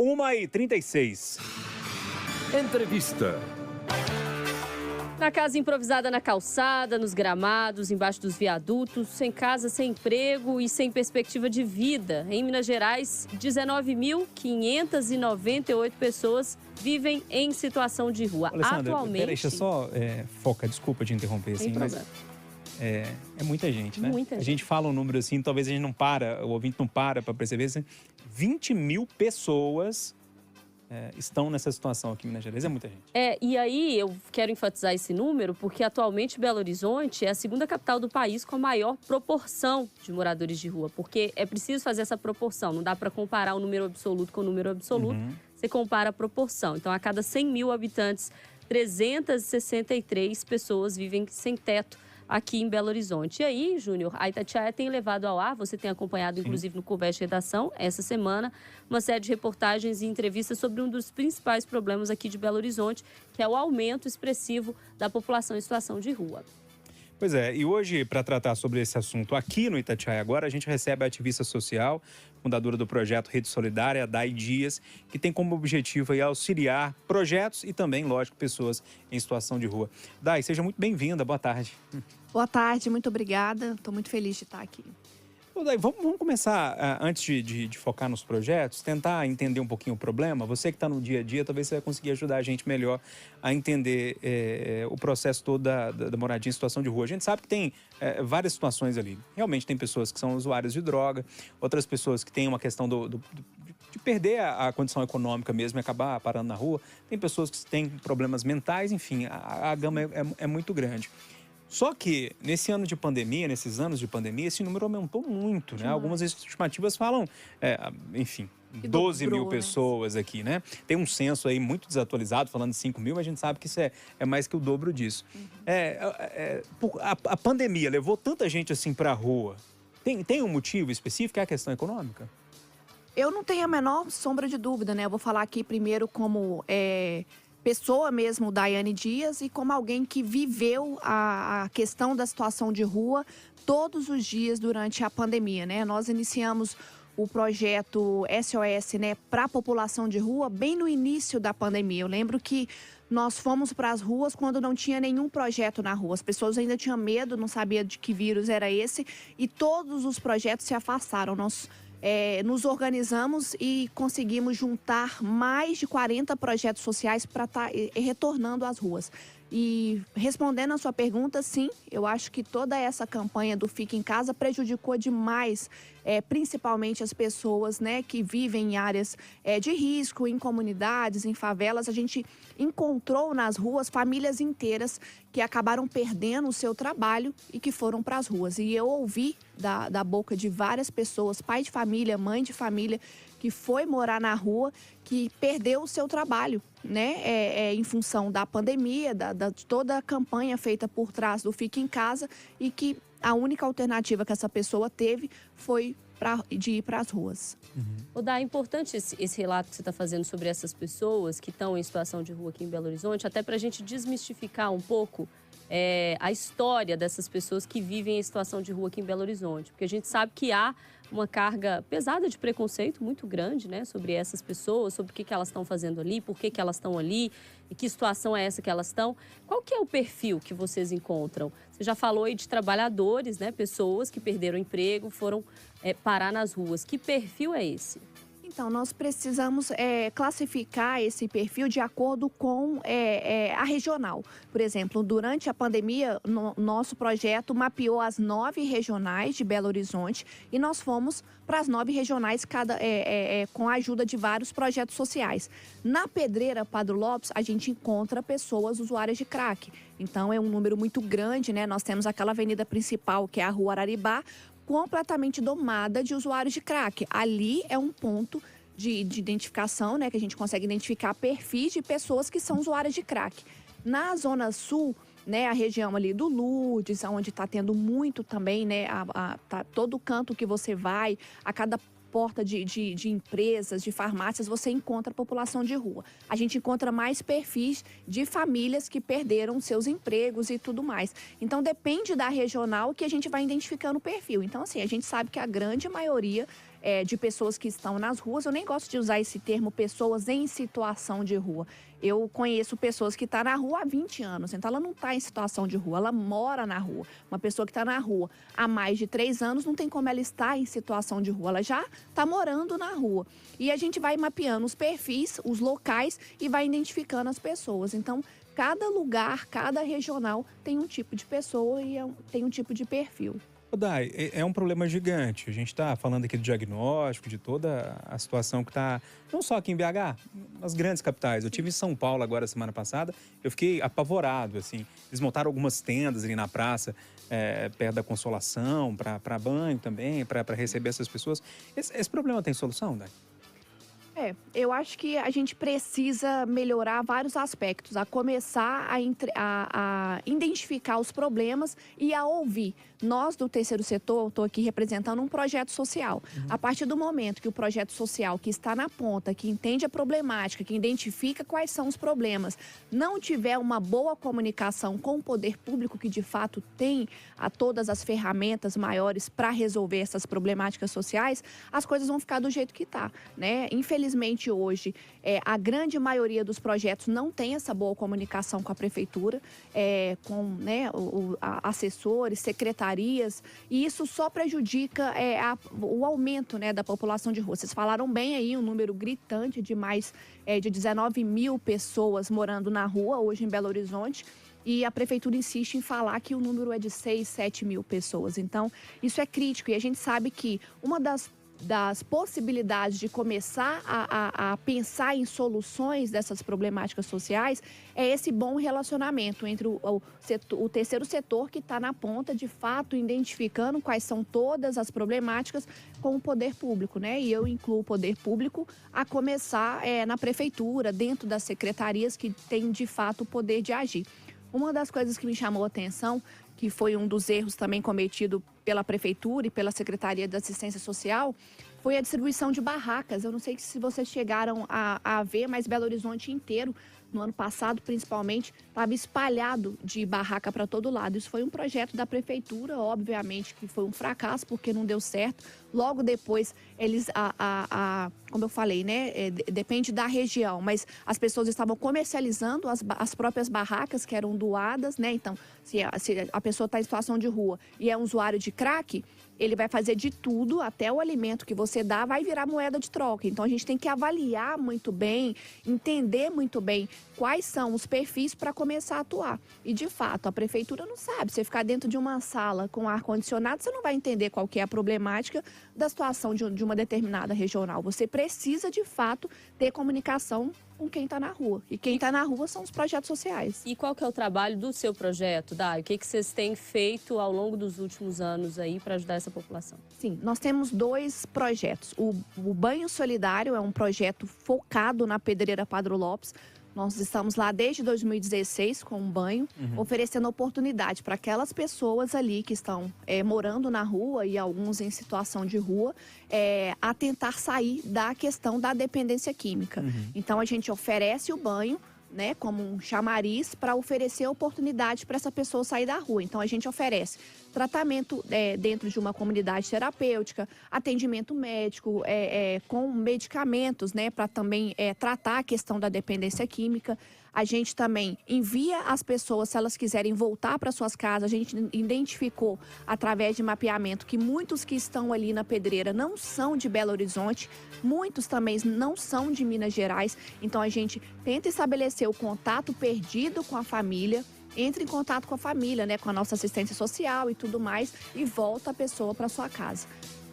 1h36. Entrevista. Na casa improvisada na calçada, nos gramados, embaixo dos viadutos, sem casa, sem emprego e sem perspectiva de vida. Em Minas Gerais, 19.598 pessoas vivem em situação de rua. Alessandra, Atualmente... Peraí, deixa eu só focar, desculpa te interromper, assim, mas é muita gente, né? Muita gente. A gente fala um número assim, talvez a gente não para, o ouvinte não para perceber, assim, 20 mil pessoas estão nessa situação aqui em Minas Gerais, é muita gente. E aí eu quero enfatizar esse número porque atualmente Belo Horizonte é a segunda capital do país com a maior proporção de moradores de rua, porque é preciso fazer essa proporção, não dá para comparar o número absoluto com o número absoluto, você compara a proporção. Então, a cada 100 mil habitantes, 363 pessoas vivem sem teto aqui em Belo Horizonte. E aí, Júnior, a Itatiaia tem levado ao ar, você tem acompanhado, inclusive, no Conversa de Redação, essa semana, uma série de reportagens e entrevistas sobre um dos principais problemas aqui de Belo Horizonte, que é o aumento expressivo da população em situação de rua. Pois é, e hoje, para tratar sobre esse assunto aqui no Itatiaia Agora, a gente recebe a ativista social, fundadora do projeto Rede Solidária, Day Dias, que tem como objetivo aí auxiliar projetos e também, lógico, pessoas em situação de rua. Day, seja muito bem-vinda, boa tarde. Boa tarde, muito obrigada. Estou muito feliz de estar aqui. Day, vamos começar, antes de focar nos projetos, tentar entender um pouquinho o problema. Você que está no dia a dia, talvez você vai conseguir ajudar a gente melhor a entender o processo todo da moradia em situação de rua. A gente sabe que tem várias situações ali. Realmente tem pessoas que são usuários de droga, outras pessoas que têm uma questão de perder a condição econômica mesmo e acabar parando na rua. Tem pessoas que têm problemas mentais, enfim, a gama é muito grande. Só que, nesse ano de pandemia, nesses anos de pandemia, esse número aumentou muito, né? Algumas estimativas falam, enfim, 12 mil pessoas aqui, né? Tem um censo aí muito desatualizado, falando de 5 mil, mas a gente sabe que isso é mais que o dobro disso. A pandemia levou tanta gente assim pra rua. Tem um motivo específico? É a questão econômica? Eu não tenho a menor sombra de dúvida, né? Eu vou falar aqui primeiro como pessoa mesmo, Daiane Dias, e como alguém que viveu a questão da situação de rua todos os dias durante a pandemia, né? Nós iniciamos o projeto SOS, né, para a população de rua bem no início da pandemia. Eu lembro que nós fomos para as ruas quando não tinha nenhum projeto na rua. As pessoas ainda tinham medo, não sabiam de que vírus era esse, e todos os projetos se afastaram. Nós nos organizamos e conseguimos juntar mais de 40 projetos sociais para estar retornando às ruas. E respondendo a sua pergunta, sim, eu acho que toda essa campanha do Fique em Casa prejudicou demais, principalmente as pessoas, né, que vivem em áreas de risco, em comunidades, em favelas. A gente encontrou nas ruas famílias inteiras que acabaram perdendo o seu trabalho e que foram para as ruas. E eu ouvi da boca de várias pessoas, pai de família, mãe de família, que foi morar na rua, que perdeu o seu trabalho, né? Em função da pandemia, de toda a campanha feita por trás do Fique em Casa, e que a única alternativa que essa pessoa teve foi de ir para as ruas. É importante esse relato que você está fazendo sobre essas pessoas que estão em situação de rua aqui em Belo Horizonte, até para a gente desmistificar um pouco a história dessas pessoas que vivem em situação de rua aqui em Belo Horizonte. Porque a gente sabe que há uma carga pesada de preconceito muito grande, né, sobre essas pessoas, sobre o que elas estão fazendo ali, por que elas estão ali, e que situação é essa que elas estão. Qual que é o perfil que vocês encontram? Você já falou aí de trabalhadores, né, pessoas que perderam emprego, foram parar nas ruas. Que perfil é esse? Então, nós precisamos classificar esse perfil de acordo com a regional. Por exemplo, durante a pandemia, nosso projeto mapeou as 9 regionais de Belo Horizonte e nós fomos para as 9 regionais com a ajuda de vários projetos sociais. Na Pedreira Padre Lopes, a gente encontra pessoas usuárias de crack. Então, é um número muito grande, né? Nós temos aquela avenida principal, que é a Rua Araribá, completamente domada de usuários de crack. Ali é um ponto de identificação, né, que a gente consegue identificar perfis de pessoas que são usuárias de crack. Na Zona Sul, né, a região ali do Lourdes, onde está tendo muito também, né, tá todo canto que você vai, a cada porta de empresas, de farmácias, você encontra a população de rua. A gente encontra mais perfis de famílias que perderam seus empregos e tudo mais. Então, depende da regional que a gente vai identificando o perfil. Então, assim, a gente sabe que a grande maioria de pessoas que estão nas ruas. Eu nem gosto de usar esse termo pessoas em situação de rua. Eu conheço pessoas que estão na rua há 20 anos, então ela não está em situação de rua, ela mora na rua. Uma pessoa que está na rua há mais de 3 anos, não tem como ela estar em situação de rua, ela já está morando na rua. E a gente vai mapeando os perfis, os locais e vai identificando as pessoas. Então, cada lugar, cada regional tem um tipo de pessoa e tem um tipo de perfil. Ô, Dai, é um problema gigante. A gente está falando aqui do diagnóstico, de toda a situação que está, não só aqui em BH, nas grandes capitais. Eu tive em São Paulo agora, semana passada, eu fiquei apavorado, assim. Eles montaram algumas tendas ali na praça, perto da Consolação, para banho também, para receber essas pessoas. Esse problema tem solução, Dai? Eu acho que a gente precisa melhorar vários aspectos, a começar a identificar os problemas e a ouvir. Nós, do terceiro setor, estou aqui representando um projeto social. A partir do momento que o projeto social, que está na ponta, que entende a problemática, que identifica quais são os problemas, não tiver uma boa comunicação com o poder público, que de fato tem todas as ferramentas maiores para resolver essas problemáticas sociais, as coisas vão ficar do jeito que está, né? Infelizmente, hoje, a grande maioria dos projetos não tem essa boa comunicação com a prefeitura, com, né, assessores, secretarias, e isso só prejudica o aumento, né, da população de rua. Vocês falaram bem aí, um número gritante de mais de 19 mil pessoas morando na rua hoje em Belo Horizonte. E a prefeitura insiste em falar que o número é de 6, 7 mil pessoas. Então, isso é crítico. E a gente sabe que uma das possibilidades de começar a pensar em soluções dessas problemáticas sociais é esse bom relacionamento entre o terceiro setor, que está na ponta, de fato, identificando quais são todas as problemáticas, com o poder público, né? E eu incluo o poder público a começar na prefeitura, dentro das secretarias que têm, de fato, o poder de agir. Uma das coisas que me chamou a atenção, que foi um dos erros também cometido pela Prefeitura e pela Secretaria de Assistência Social, foi a distribuição de barracas. Eu não sei se vocês chegaram a ver, mas Belo Horizonte inteiro, no ano passado principalmente, estava espalhado de barraca para todo lado. Isso foi um projeto da Prefeitura, obviamente que foi um fracasso, porque não deu certo. Logo depois, eles, como eu falei, né, depende da região, mas as pessoas estavam comercializando as próprias barracas que eram doadas, né? Então, se a pessoa está em situação de rua e é um usuário de crack, ele vai fazer de tudo, até o alimento que você dá vai virar moeda de troca. Então, a gente tem que avaliar muito bem, entender muito bem quais são os perfis para começar a atuar. E, de fato, a prefeitura não sabe. Você ficar dentro de uma sala com ar-condicionado, você não vai entender qual que é a problemática da situação de uma determinada regional. Você precisa, de fato, ter comunicação com quem está na rua. E quem está na rua são os projetos sociais. E qual que é o trabalho do seu projeto, Dai? O que vocês têm feito ao longo dos últimos anos aí para ajudar essa população? Sim, nós temos 2 projetos. O Banho Solidário é um projeto focado na Pedreira Padre Lopes. Nós estamos lá desde 2016 com um banho, oferecendo oportunidade para aquelas pessoas ali que estão morando na rua e alguns em situação de rua, a tentar sair da questão da dependência química. Então, a gente oferece o banho, né, como um chamariz para oferecer oportunidade para essa pessoa sair da rua. Então, a gente oferece tratamento dentro de uma comunidade terapêutica, atendimento médico com medicamentos, né, para também tratar a questão da dependência química. A gente também envia as pessoas, se elas quiserem voltar para suas casas. A gente identificou, através de mapeamento, que muitos que estão ali na Pedreira não são de Belo Horizonte, muitos também não são de Minas Gerais. Então, a gente tenta estabelecer o contato perdido com a família, entra em contato com a família, né, com a nossa assistência social e tudo mais, e volta a pessoa para sua casa.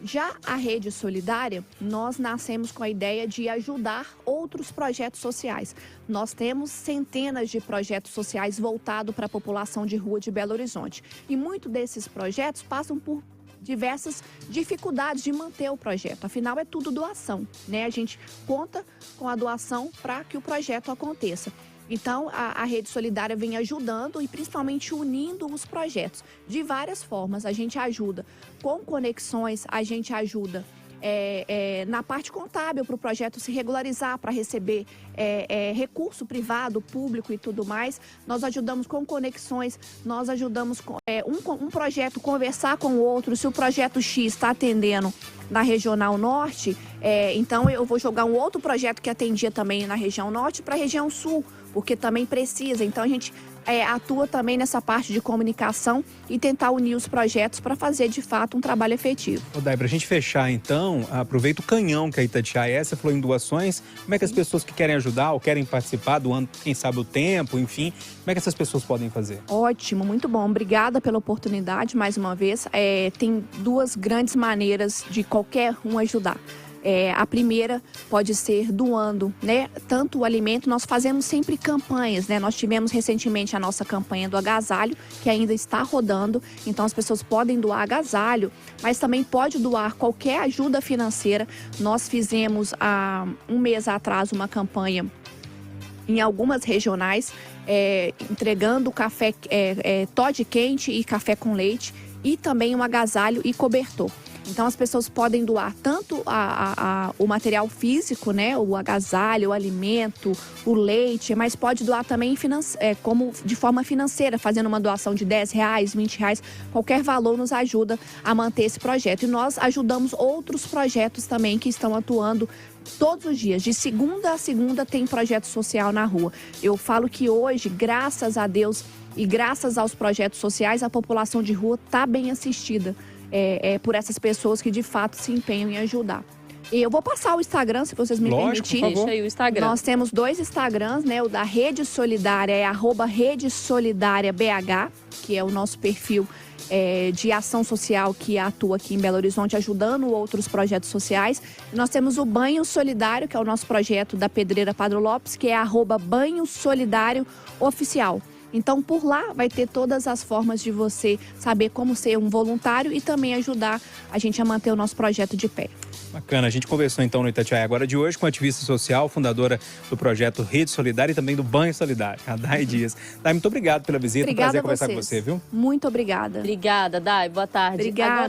Já a Rede Solidária, nós nascemos com a ideia de ajudar outros projetos sociais. Nós temos centenas de projetos sociais voltados para a população de rua de Belo Horizonte. E muitos desses projetos passam por diversas dificuldades de manter o projeto. Afinal, é tudo doação, né? A gente conta com a doação para que o projeto aconteça. Então, a Rede Solidária vem ajudando e principalmente unindo os projetos de várias formas. A gente ajuda com conexões, a gente ajuda na parte contábil para o projeto se regularizar, para receber recurso privado, público e tudo mais. Nós ajudamos com conexões, nós ajudamos com um projeto conversar com o outro. Se o projeto X está atendendo na Regional Norte, então eu vou jogar um outro projeto que atendia também na região Norte para a região Sul, porque também precisa. Então a gente atua também nessa parte de comunicação e tentar unir os projetos para fazer de fato um trabalho efetivo. Dai, para a gente fechar então, aproveita o canhão que a Itatiaia você falou em doações. Como é que as pessoas que querem ajudar ou querem participar, doando, quem sabe, o tempo, enfim, como é que essas pessoas podem fazer? Ótimo, muito bom. Obrigada pela oportunidade mais uma vez. Tem duas grandes maneiras de qualquer um ajudar. A primeira pode ser doando, né? Tanto o alimento, nós fazemos sempre campanhas, né? Nós tivemos recentemente a nossa campanha do agasalho, que ainda está rodando. Então as pessoas podem doar agasalho, mas também pode doar qualquer ajuda financeira. Nós fizemos há um mês atrás uma campanha em algumas regionais, entregando café Toddy quente e café com leite, e também um agasalho e cobertor. Então as pessoas podem doar tanto o material físico, né, o agasalho, o alimento, o leite, mas pode doar também como de forma financeira, fazendo uma doação de R$10, R$20, qualquer valor nos ajuda a manter esse projeto. E nós ajudamos outros projetos também que estão atuando todos os dias, de segunda a segunda tem projeto social na rua. Eu falo que hoje, graças a Deus e graças aos projetos sociais, a população de rua está bem assistida. Por essas pessoas que de fato se empenham em ajudar. E eu vou passar o Instagram, se vocês me permitirem. Deixa aí o Instagram. Nós temos 2 Instagrams, né? O da Rede Solidária é @RedeSolidariaBH, que é o nosso perfil de ação social que atua aqui em Belo Horizonte, ajudando outros projetos sociais. E nós temos o Banho Solidário, que é o nosso projeto da Pedreira Padre Lopes, que é @Banho Solidário Oficial. Então, por lá vai ter todas as formas de você saber como ser um voluntário e também ajudar a gente a manter o nosso projeto de pé. Bacana, a gente conversou então no Itatiaia Agora de hoje com a ativista social, fundadora do projeto Rede Solidária e também do Banho Solidário, a Dai Dias. Dai, muito obrigado pela visita, Obrigada prazer conversar com você, viu? Muito obrigada. Obrigada, Dai, boa tarde. Obrigada. Agora,